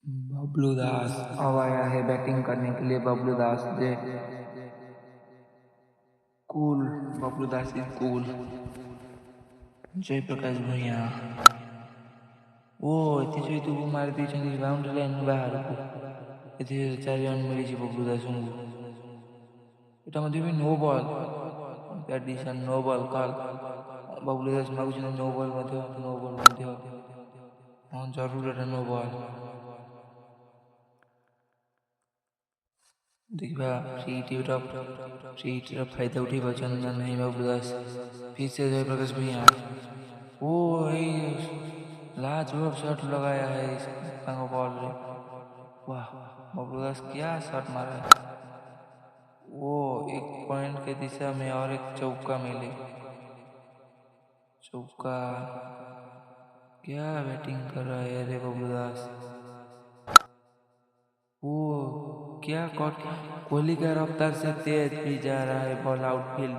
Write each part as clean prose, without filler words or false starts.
बबलू दास अब आया है बैटिंग करने के लिए। बबलू दास जे cool. Bablu Das is cool. Jayaprakash Bhuya ओ एथि सहित मारी ଦେଇଛନ୍ତି ବାଉଣ୍ଡ୍ରି ଲାଇନ୍ ବାହାରକୁ। ଏଥି 4 ରନ୍ ମିଳିଛି ବବଲୁ ଦାସଙ୍କୁ। ଏଟା ମଧ୍ୟ ବି नो बॉल ବ୍ୟାଟିସନ୍ नो बॉल କଲ୍। ବବଲୁ ଦାସ ମାଗୁଛନ୍ତି नो बॉल ମଧ୍ୟ। ହଁ ଜରୁର ଏଟା नो बॉल। देखा फ्री हिटर फायदा उठे पार्छन् ना नहीं बबलू दास। फिर से जयप्रकाश भूया ओ लाजवाब शॉट लगाया है इस बॉल रे। वाह बबलू दास क्या शॉट मारा है। वो एक पॉइंट के दिशा में और एक चौका मिले। चौका क्या बैटिंग कर रहा है रे बबलू दास। वो क्या कोहली का रफ्तार से तेज भी जा रहा है बॉल आउटफील्ड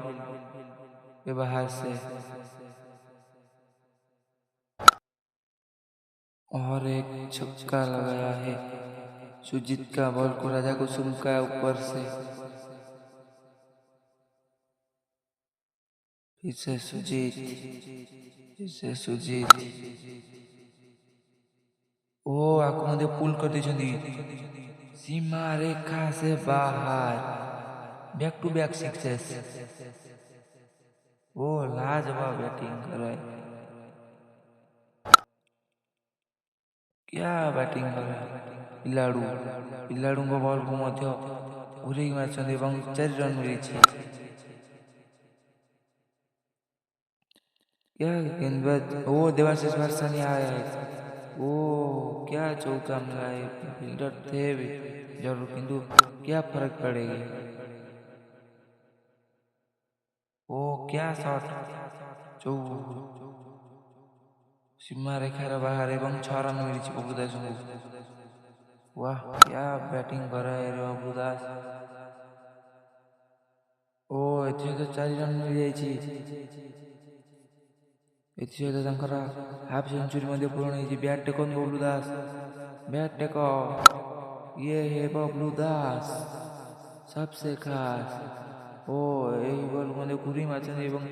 के बाहर से। और एक छक्का लगाया है सुजीत का बॉल को राजा कुसुम का ऊपर से। फिर से सुजीत ओ आको मध्य पुल कर दी सीमा रेखा से बाहर। Back to back success. ओ लाजवाब बैटिंग कर रहा है। क्या बैटिंग कर रहा है पिलाड़ू को बॉल को मध्य उड़े मारछन्ते एवं 4 रन मिली। क्या गेंदबाज ओ देवाशीष वर्षानी आया है। ओ क्या चौका मिला है। फील्डर थे भी जरूर किंतु क्या फर्क पड़ेगी। ओ क्या शॉट चौ सीमा रेखार बाहर एवं 6 रन मिली बबलू दास को। वाह क्या बैटिंग कर रहा है रे बबलू दास। ओ एथि तो 4 रन मिल हाफ सेंचुरी मध्य पूर्ण होती। बैट टेक बबलू दास बैट टेक। ये है बबलू दास सबसे खास। ओ यही बॉल मध्य घुरी मारछन्ते एवं